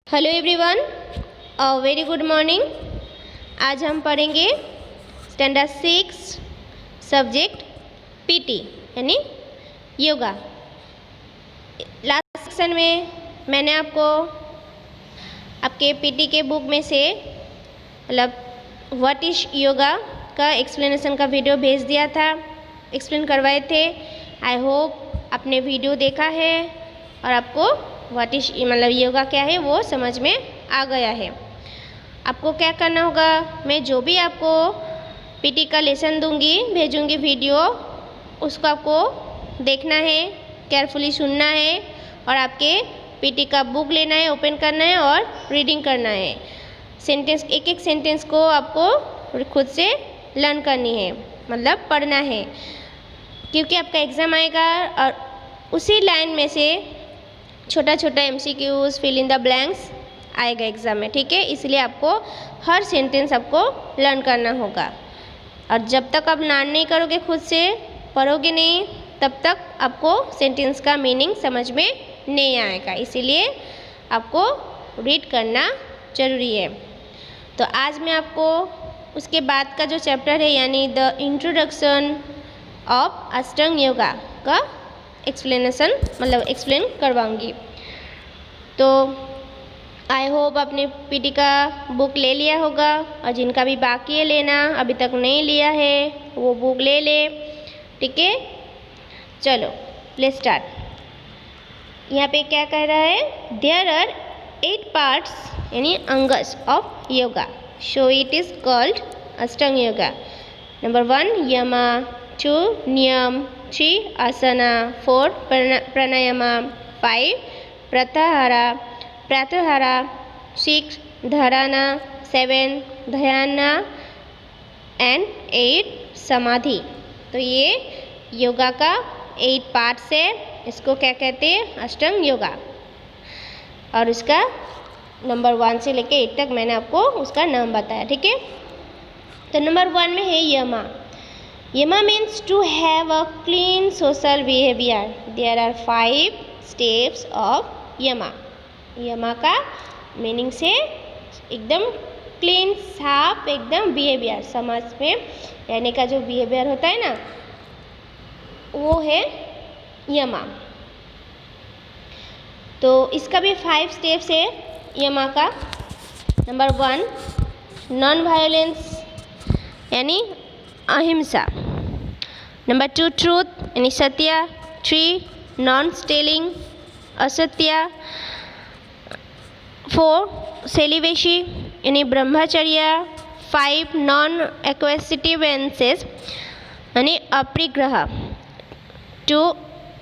Hello everyone, very good morning. आज हम पढ़ेंगे स्टैंडर्ड 6 सब्जेक्ट पीटी यानी योगा। लास्ट सेक्शन में मैंने आपको आपके पीटी के बुक में से व्हाट इज योगा का एक्सप्लेनेशन का वीडियो भेज दिया था, एक्सप्लेन करवाए थे। आई होप आपने वीडियो देखा है और आपको व्हाट इज योगा क्या है वो समझ में आ गया है। आपको क्या करना होगा, मैं जो भी आपको पीटी का लेसन दूंगी भेजूंगी वीडियो, उसको आपको देखना है, केयरफुली सुनना है और आपके पीटी का बुक लेना है, ओपन करना है और रीडिंग करना है। सेंटेंस एक एक सेंटेंस को आपको खुद से लर्न करनी है, मतलब पढ़ना है, क्योंकि आपका एग्ज़ाम आएगा और उसी लाइन में से छोटा छोटा MCQs fill in the blanks आएगा एग्ज़ाम में, ठीक है। इसलिए आपको हर सेंटेंस आपको लर्न करना होगा और जब तक आप लर्न नहीं करोगे, खुद से पढ़ोगे नहीं, तब तक आपको सेंटेंस का मीनिंग समझ में नहीं आएगा। इसीलिए आपको रीड करना ज़रूरी है। तो आज मैं आपको उसके बाद का जो चैप्टर है यानी द इंट्रोडक्शन ऑफ अष्टांग योगा का एक्सप्लेनेशन एक्सप्लेन करवाऊंगी। तो आई होप आपने पीटी का बुक ले लिया होगा और जिनका भी बाकी है लेना, अभी तक नहीं लिया है, वो बुक ले ले, ठीक है। चलो लेट्स स्टार्ट। यहाँ पे क्या कह रहा है, देयर आर 8 पार्ट्स यानी अंगस of yoga, so it is called ashtanga yoga. Number 1 यमा, 2 नियम, 3 आसना, 4 प्राणायाम, 5 प्रत्याहारा, 6 धारणा, 7 ध्यान एंड 8 समाधि। तो ये योगा का 8 पार्ट्स है, इसको क्या कहते हैं, अष्टांग योगा। और उसका नंबर 1 से लेके 8 तक मैंने आपको उसका नाम बताया, ठीक है। तो नंबर 1 में है यमा। Yama means to have a clean social behavior. There are 5 steps of Yama. Yama का मीनिंग से एकदम क्लीन, साफ एकदम बिहेवियर, समाज में रहने का जो बिहेवियर होता है ना, वो है यमा। तो इसका भी 5 स्टेप्स है यमा का। नंबर 1 नॉन वायलेंस यानी अहिंसा। नंबर 2 ट्रूथ यानी सत्य। 3 नॉन स्टेलिंग असत्य। 4 सेलिबेसी यानी ब्रह्मचर्य। 5 नॉन एक्वेसिटिवेंसेस यानी अपरिग्रह। 2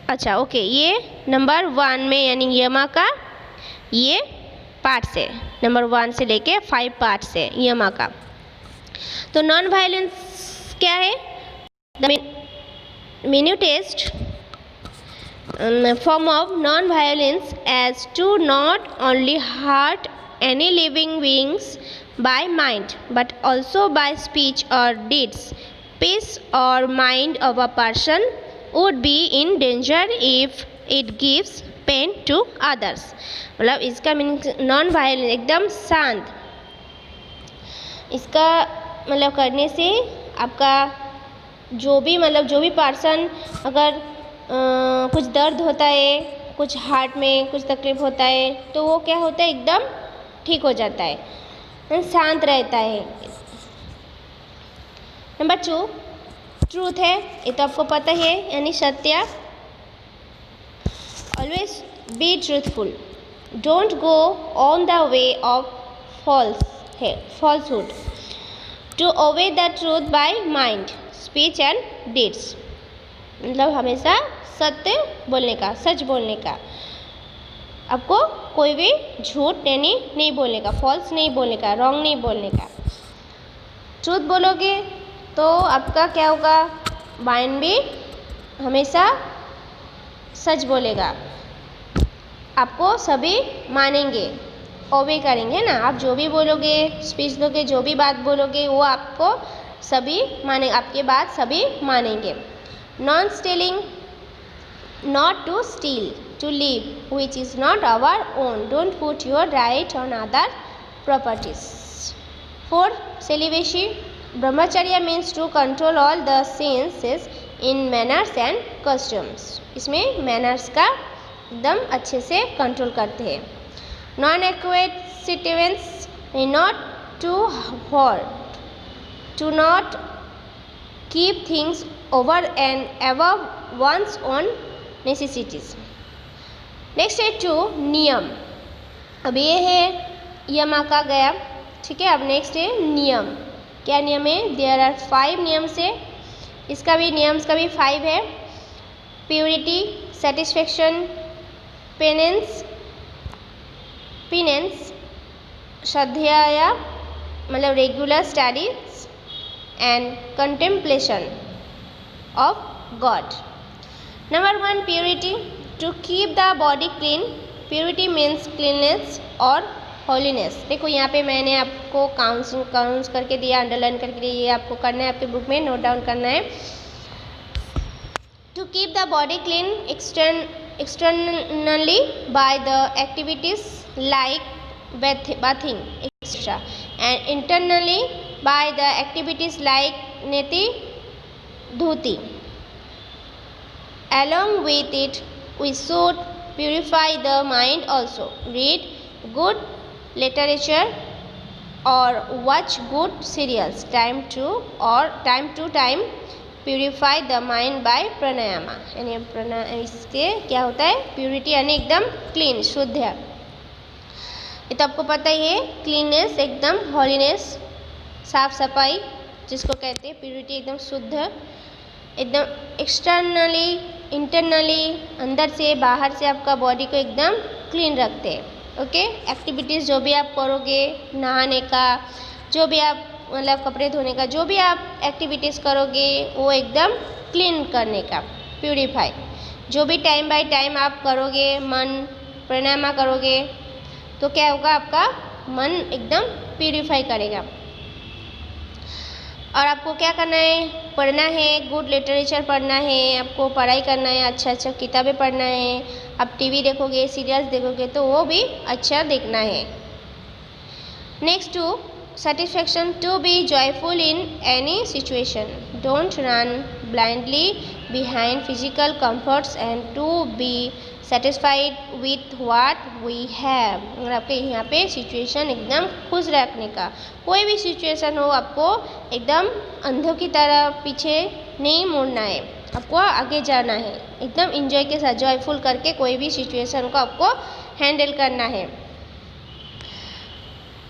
अच्छा ओके, ये नंबर 1 में यानी यमा का ये पार्ट्स है, नंबर 1 से लेके 5 पार्ट्स है यमा का। तो नॉन वायलेंस क्या है, the minutest form of non-violence as to not only hurt any living beings by mind but also by speech or deeds. Peace or mind of a person would be in danger if it gives pain to others. मतलब इसका meaning non violence एकदम शांत, इसका करने से आपका जो भी पर्सन अगर कुछ दर्द होता है, कुछ हार्ट में कुछ तकलीफ होता है, तो वो क्या होता है, एकदम ठीक हो जाता है, शांत रहता है। नंबर 2 ट्रूथ है, ये तो आपको पता है यानी सत्य। Always be truthful, don't go on the way of falsehood, to obey the truth by mind speech and deeds. मतलब हमेशा सत्य बोलने का, सच बोलने का, आपको कोई भी झूठ यानी नहीं बोलने का, फॉल्स नहीं बोलने का, रॉन्ग नहीं बोलने का। ट्रूथ बोलोगे तो आपका क्या होगा, माइंड भी हमेशा सच बोलेगा, आपको सभी मानेंगे, ओबे करेंगे ना। आप जो भी बोलोगे, स्पीच दोगे, जो भी बात बोलोगे, वो आपको सभी माने, आपके बात सभी मानेंगे। Non stealing, not to steal to live which is not our own. Don't put your right on other properties. 4. Celibacy. Brahmacharya means to control all the senses in manners and customs. इसमें manners का एकदम अच्छे से control करते हैं. Non-acquaintance, not to hoard, to not keep things over and above one's own necessities. Next है 2 नियम. अब ये है यमा का गया, ठीक है. अब नेक्स्ट है नियम. क्या नियम है? देयर आर 5 नियम्स है. इसका भी नियम्स का भी 5 है. प्योरिटी, सेटिस्फेक्शन, पेनेंस, श्रद्धा मतलब regular studies and contemplation of God. Number 1 purity. To keep the body clean. Purity means cleanness और होलीनेस. देखो यहाँ पे मैंने आपको काउंट्स करके दिया, अंडरलाइन करके दिया. ये आपको करना है, आपके बुक में नोट डाउन करना है. To keep the body clean externally by the activities like bathing etc. and internally by the activities like neti dhuti. Along with it we should purify the mind also. Read good literature or watch good serials. Time to time purify the mind bye प्राणायामा. यानी इसके क्या होता है? Purity यानी एकदम clean, शुद्ध है. ये तो आपको पता ही है. क्लीननेस एकदम, हॉलीनेस साफ सफाई जिसको कहते हैं. प्यूरिटी एकदम शुद्ध, एकदम एक्सटर्नली इंटरनली अंदर से बाहर से आपका बॉडी को एकदम क्लीन रखते हैं. ओके. एक्टिविटीज़ जो भी आप करोगे, नहाने का, जो भी आप मतलब कपड़े धोने का, जो भी आप एक्टिविटीज़ करोगे वो एकदम क्लीन करने का, प्यूरिफाई. जो भी टाइम बाय टाइम आप करोगे, मन प्राणायाम करोगे तो क्या होगा? आपका मन एकदम प्यूरिफाई करेगा. और आपको क्या करना है? पढ़ना है, गुड लिटरेचर पढ़ना है, आपको पढ़ाई करना है, अच्छा किताबें पढ़ना है. आप टीवी देखोगे, सीरियल्स देखोगे तो वो भी अच्छा देखना है. Next 2 satisfaction. To be joyful in any situation. Don't run blindly behind physical comforts and to be satisfied with what we have. अगर आपके यहाँ पे सिचुएशन एकदम खुश रखने का, कोई भी सिचुएशन हो आपको एकदम अंधों की तरह पीछे नहीं मुड़ना है, आपको आगे जाना है. एकदम इंजॉय के साथ, जॉयफुल करके कोई भी सिचुएशन को आपको हैंडल करना है.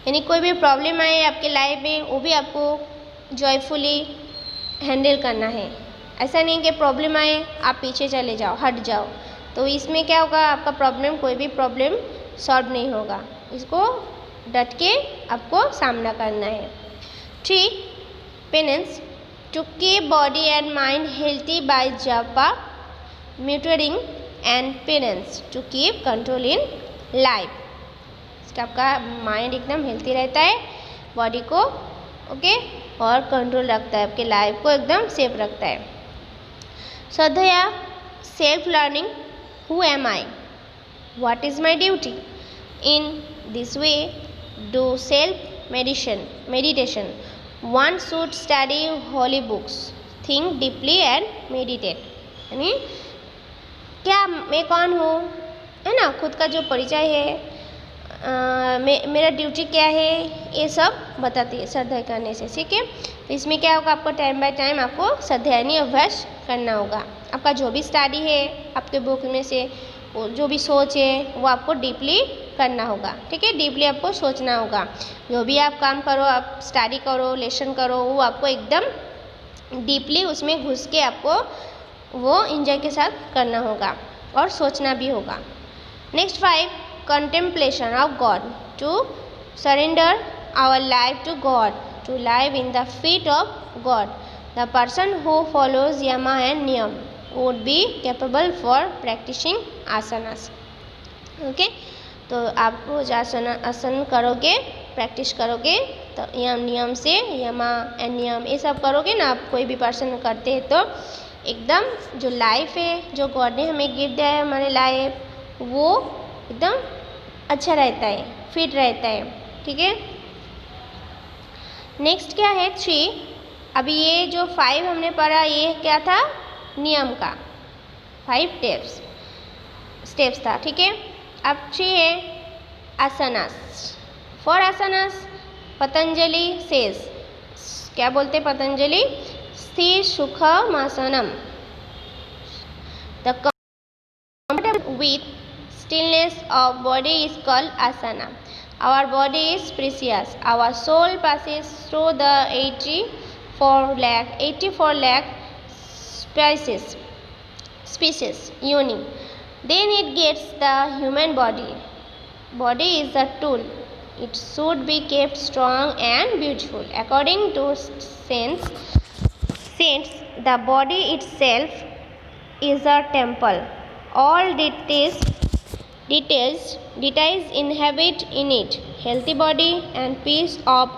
यानी कोई भी प्रॉब्लम आए आपके लाइफ में वो भी आपको जॉयफुली हैंडल करना है. ऐसा नहीं कि प्रॉब्लम आए आप पीछे चले जाओ, हट जाओ, तो इसमें क्या होगा? आपका प्रॉब्लम, कोई भी प्रॉब्लम सॉल्व नहीं होगा. इसको डट के आपको सामना करना है. 3 penance. To keep body and mind healthy by japa, muttering and penance. To keep control in life. आपका माइंड एकदम हेल्थी रहता है, बॉडी को ओके और कंट्रोल रखता है, आपके लाइफ को एकदम सेफ रखता है. Shraddha. Self learning. Who am I, what is my duty. In this way do self meditation. One should study holy books, think deeply and meditate. यानी क्या मैं कौन हूँ, है ना, खुद का जो परिचय है, मेरा ड्यूटी क्या है, ये सब बताती है श्रद्धा करने से. ठीक है. तो इसमें क्या होगा? आपको टाइम बाय टाइम आपको श्रद्धानी अभ्यास करना होगा. आपका जो भी स्टडी है आपके बुक में से, जो भी सोच है वो आपको डीपली करना होगा. ठीक है. डीपली आपको सोचना होगा. जो भी आप काम करो, आप स्टडी करो, लेसन करो, वो आपको एकदम डीपली उसमें घुस के आपको वो इंजॉय के साथ करना होगा और सोचना भी होगा. Next 5 contemplation of God. To surrender our life to God, to live in the feet of God. The person who follows yama and niyam would be capable for practicing asanas. Okay. तो आप रोज आसन करोगे, practice करोगे, तो नियम से यमा and नियम ये सब करोगे ना, आप कोई भी पर्सन करते हैं तो एकदम जो लाइफ है, जो गॉड ने हमें गिफ्ट दिया है हमारे लाइफ, वो एकदम अच्छा रहता है, फिट रहता है। ठीक है, नेक्स्ट क्या है 3। अभी ये जो 5 हमने पढ़ा ये क्या था, नियम का 5 स्टेप्स था। ठीक है, अब 3 है आसनास। फॉर आसनास पतंजलि सेज, क्या बोलते पतंजलि, स्थिर सुखमासनम, the comfortable with stillness of body is called asana. Our body is precious. Our soul passes through the 84 lakh species uni. Then it gets the human body. Body is a tool. It should be kept strong and beautiful. According to saints, the body itself is a temple. All details inhabit in it. Healthy body and peace of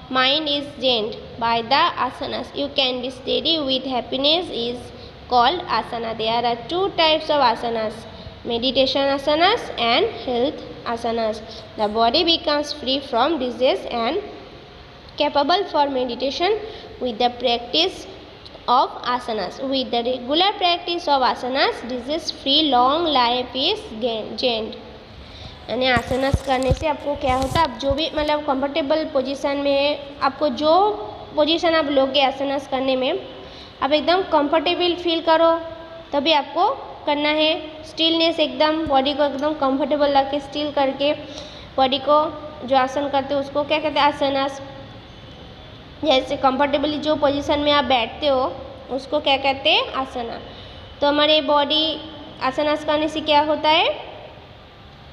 mind is gained by the asanas. You can be steady with happiness is called asana. There are 2 types of asanas, meditation asanas and health asanas. The body becomes free from disease and capable for meditation with the practice of asanas. With the regular practice of asanas, disease free long life is gained. यानी आसनास करने से आपको क्या होता है, आप जो भी मतलब कंफर्टेबल पोजीशन में है, आपको जो पोजीशन आप लोगे आसनास करने में, आप एकदम कंफर्टेबल फील करो तभी आपको करना है। स्टिलनेस, एकदम बॉडी को एकदम कंफर्टेबल रख के स्टिल करके बॉडी को जो आसन करते हो उसको क्या कहते हैं, आसनास। जैसे कंफर्टेबली जो पोजीशन में आप बैठते हो उसको क्या कहते हैं, आसना। तो हमारे बॉडी आसनास करने से क्या होता है,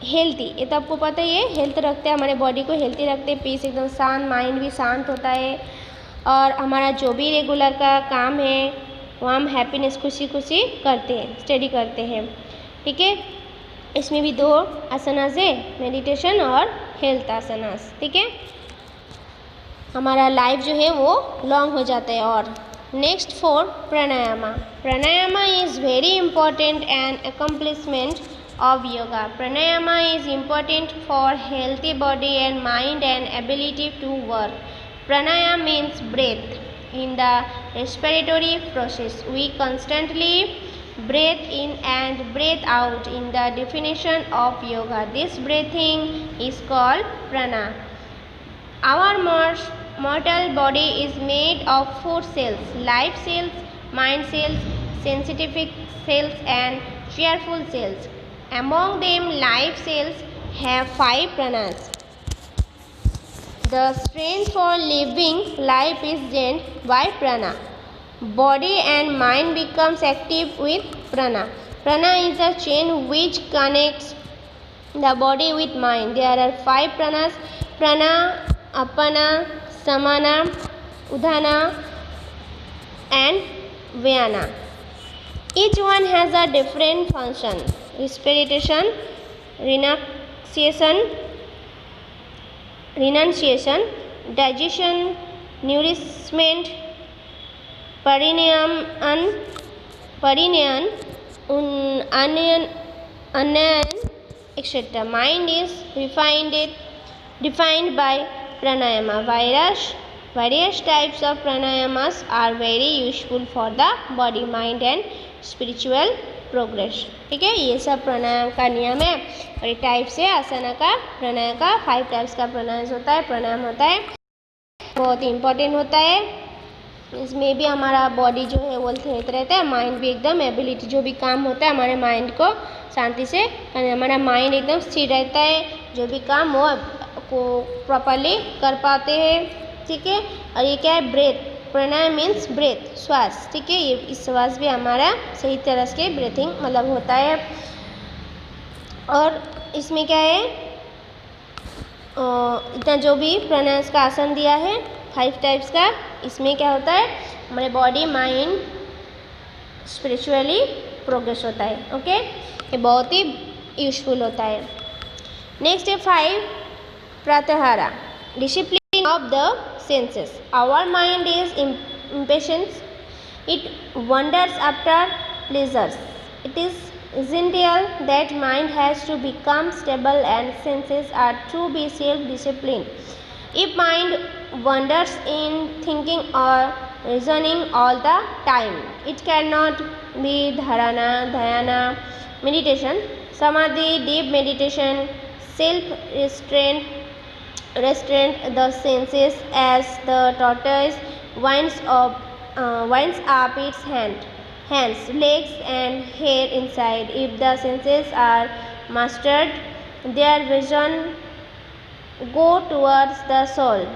हेल्थी, ये तो आपको पता ही है, हेल्थ रखते हैं, हमारे बॉडी को हेल्थी रखते हैं, पीस एकदम शांत, माइंड भी शांत होता है और हमारा जो भी रेगुलर का काम है वो हम हैप्पीनेस खुशी खुशी करते हैं, स्टडी करते हैं। ठीक है, इसमें भी 2 आसनास है, मेडिटेशन और हेल्थ आसनास। ठीक है, हमारा लाइफ जो है वो लॉन्ग हो जाता है। और next 4 pranayama. Pranayama is very important and accomplishment of yoga. Pranayama is important for healthy body and mind and ability to work. Pranayama means breath. In the respiratory process, we constantly breathe in and breathe out. In the definition of yoga, this breathing is called prana. Our mortal body is made of 4 cells: life cells, mind cells, sensitive cells and cheerful cells. Among them, life cells have 5 pranas. The strength for living life is gained by prana. Body and mind becomes active with prana. Prana is a chain which connects the body with mind. There are 5 pranas: prana, apana, samana, udana and vyana. Each one has a different function: respiration, renunciation, digestion, nourishment, perineum, anayan, etc. Mind is defined by pranayama. Various types of pranayamas are very useful for the body, mind and spiritual progress. ठीक है, ये सब प्राणायाम का नियम है और ये types है आसना का, प्राणायाम का 5 टाइप्स का प्राणायाम होता है, बहुत ही इम्पोर्टेंट होता है। इसमें भी हमारा बॉडी जो है वो हेल्थ रहता है, माइंड भी एकदम एबिलिटी, जो भी काम होता है हमारे माइंड को शांति से, हमारा माइंड एकदम स्थिर रहता है, जो भी काम वो को प्रॉपरली कर पाते हैं। ठीक है, और ये क्या है, ब्रेथ। प्राणायाम मीन्स ब्रेथ, श्वास। ठीक है, ये इस श्वास भी हमारा सही तरह से ब्रीथिंग मतलब होता है। और इसमें क्या है, इतना जो भी प्राणायाम का आसन दिया है 5 टाइप्स का, इसमें क्या होता है, हमारे बॉडी माइंड स्पिरिचुअली प्रोग्रेस होता है। ओके, ये बहुत ही यूजफुल होता है। नेक्स्ट है 5 pratyahara, discipline of the senses. Our mind is impatient. It wanders after pleasures. It is essential that mind has to become stable and senses are to be self-disciplined. If mind wanders in thinking or reasoning all the time, it cannot be dhyana, meditation, samadhi, deep meditation, restraint the senses as the tortoise winds up its hands, legs, and hair inside. If the senses are mastered, their vision go towards the soul.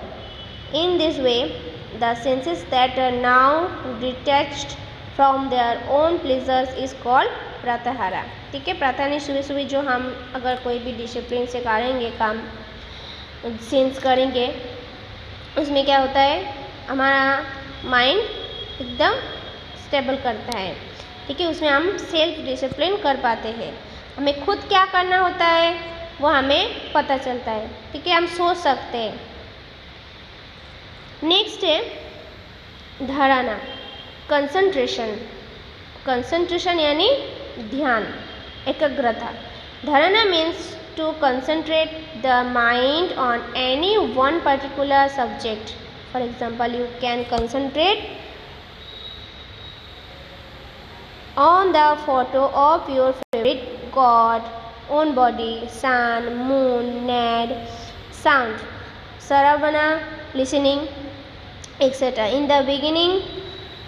In this way, the senses that are now detached from their own pleasures is called pratyahara. ठीक है, प्रातःनी सुबह सुबह जो हम अगर कोई भी discipline से करेंगे काम सेंस करेंगे, उसमें क्या होता है, हमारा माइंड एकदम स्टेबल करता है. ठीक है, उसमें हम सेल्फ डिसिप्लिन कर पाते हैं. हमें खुद क्या करना होता है वो हमें पता चलता है. ठीक है, हम सोच सकते हैं. नेक्स्ट है धारणा, कंसंट्रेशन. कंसंट्रेशन यानी ध्यान, एकाग्रता. धारणा means to concentrate the mind on any one particular subject. For example, you can concentrate on the photo of your favorite god, own body, sun, moon, nad, sound, saravana, listening, etc. In the beginning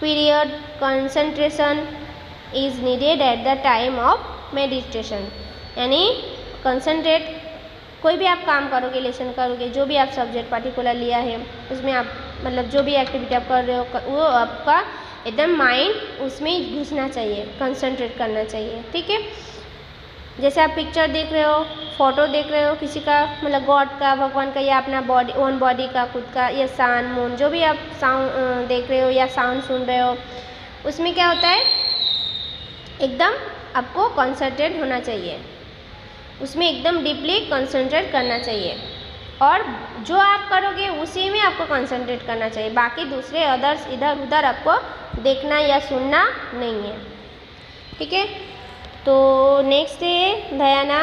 period, concentration is needed at the time of meditation. यानी concentrate, कोई भी आप काम करोगे, lesson करोगे, जो भी आप सब्जेक्ट पर्टिकुलर लिया है उसमें आप मतलब जो भी एक्टिविटी आप कर रहे हो वो आपका एकदम माइंड उसमें घुसना चाहिए, कंसंट्रेट करना चाहिए. ठीक है, जैसे आप पिक्चर देख रहे हो, फोटो देख रहे हो किसी का, मतलब गॉड का, भगवान का, या अपना बॉडी, ओन बॉडी का, खुद का, या सन मून, जो भी आप साउंड देख रहे हो या साउंड सुन रहे हो, उसमें क्या होता है, एकदम आपको कंसंट्रेट होना चाहिए, उसमें एकदम डीपली कंसंट्रेट करना चाहिए. और जो आप करोगे उसी में आपको कंसंट्रेट करना चाहिए. बाकी दूसरे अदर्स इधर उधर आपको देखना या सुनना नहीं है. ठीक है, तो नेक्स्ट है dhyana,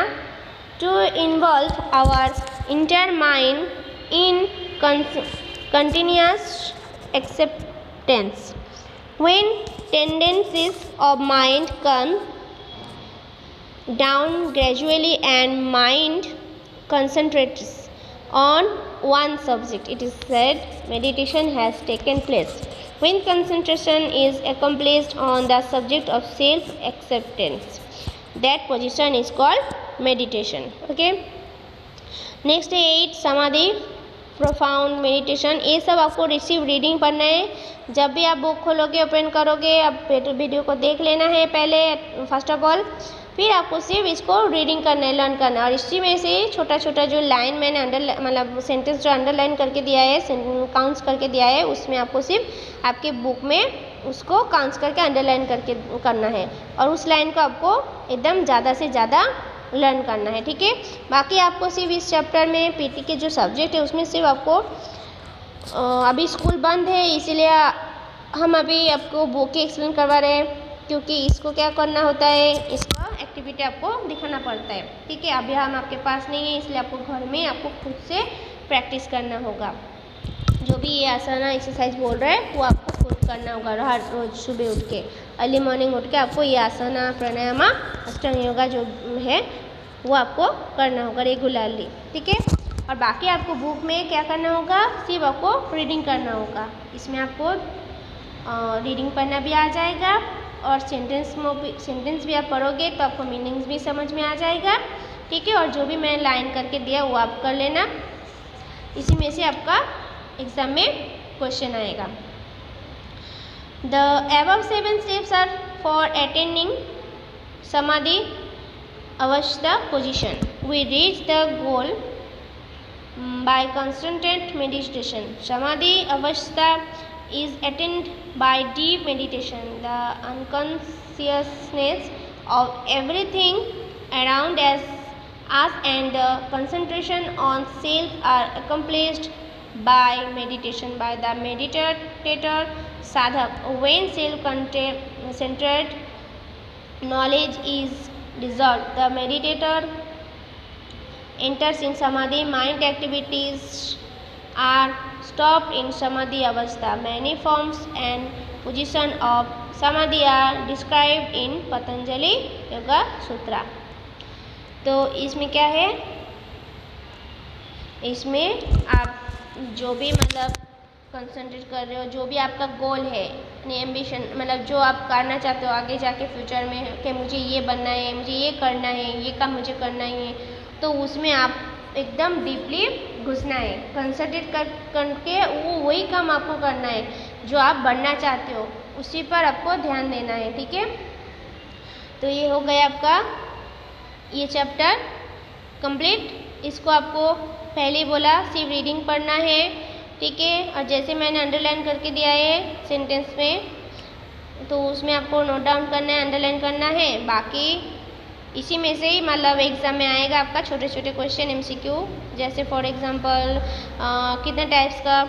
to involve our inter mind in continuous acceptance. When tendencies of mind come down gradually and mind concentrates on one subject, it is said meditation has taken place. When concentration is accomplished on the subject of self acceptance, that position is called meditation. Okay, next है 8 समाधि, profound meditation. ये सब आपको receive reading पढ़ना है. जब भी आप बुक खोलोगे, ओपन करोगे, आप वीडियो को देख लेना है पहले फर्स्ट ऑफ ऑल, फिर आपको सिर्फ इसको रीडिंग करना है, लर्न करना है. और इसी में से छोटा छोटा जो लाइन मैंने मतलब सेंटेंस जो अंडरलाइन करके दिया है, काउंट्स करके दिया है, उसमें आपको सिर्फ आपके बुक में उसको काउंट्स करके अंडरलाइन करके करना है. और उस लाइन को आपको एकदम ज़्यादा से ज़्यादा लर्न करना है. ठीक है, बाकी आपको सिर्फ इस चैप्टर में पीटी के जो सब्जेक्ट है उसमें सिर्फ आपको अभी स्कूल बंद है इसीलिए हम अभी आपको बुक एक्सप्लेन करवा रहे हैं, क्योंकि इसको क्या करना होता है, इसका एक्टिविटी आपको दिखाना पड़ता है. ठीक है, अभी हम आपके पास नहीं है इसलिए आपको घर में आपको खुद से प्रैक्टिस करना होगा. जो भी ये आसना एक्सरसाइज बोल रहे हैं वो आपको खुद करना होगा. हर रोज़ सुबह उठ के, अर्ली मॉर्निंग उठ के आपको ये आसना, प्राणायाम, अष्टांग योगा जो है वो आपको करना होगा रेगुलरली. ठीक है, और बाकी आपको बुक में क्या करना होगा, सिर्फ आपको रीडिंग करना होगा. इसमें आपको रीडिंग पढ़ना भी आ जाएगा और सेंटेंस भी आप पढ़ोगे तो आपको मीनिंग्स भी समझ में आ जाएगा. ठीक है, और जो भी मैं लाइन करके दिया वो आप कर लेना. इसी में से आपका एग्ज़ाम में क्वेश्चन आएगा. The above 7 steps are for attaining samadhi avastha position. We reach the goal by concentrated meditation. Samadhi avastha is attained by deep meditation. The unconsciousness of everything around us and the concentration on self are accomplished by meditation, by the meditator sadhak. When self-centered knowledge is dissolved. The meditator enters in samadhi. Mind activities are stopped in samadhi avastha. Many forms and position of samadhi are described in Patanjali yoga sutra. तो इसमें क्या है, इसमें आप जो भी मतलब concentrate कर रहे हो, जो भी आपका गोल है, एम्बिशन मतलब जो आप करना चाहते हो आगे जाके फ्यूचर में कि मुझे ये बनना है, मुझे ये करना है, ये काम मुझे करना ही है, तो उसमें आप एकदम डीपली घुसना है. कंसंट्रेट करके वो वही काम आपको करना है जो आप बनना चाहते हो, उसी पर आपको ध्यान देना है. ठीक है, तो ये हो गया आपका ये चैप्टर कंप्लीट. इसको आपको पहले ही बोला सिर्फ रीडिंग पढ़ना है. ठीक है, और जैसे मैंने अंडरलाइन करके दिया है सेंटेंस में, तो उसमें आपको नोट डाउन करना है, अंडरलाइन करना है. बाकी इसी में से ही मतलब एग्ज़ाम में आएगा आपका छोटे छोटे क्वेश्चन एमसीक्यू. जैसे फॉर एग्जांपल कितने टाइप्स का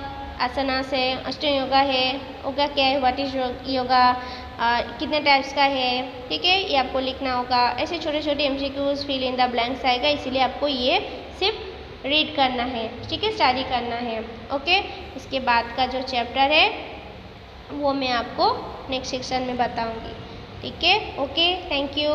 आसनास है, अष्टांग योगा है, योगा क्या है, व्हाट इज योगा, कितने टाइप्स का है. ठीक है, ये आपको लिखना होगा. ऐसे छोटे छोटे MCQs fill in the blanks आएगा, इसीलिए आपको ये सिर्फ रीड करना है. ठीक है, स्टडी करना है. ओके, इसके बाद का जो चैप्टर है वो मैं आपको नेक्स्ट सेक्शन में बताऊंगी. ठीक है, ओके, थैंक यू.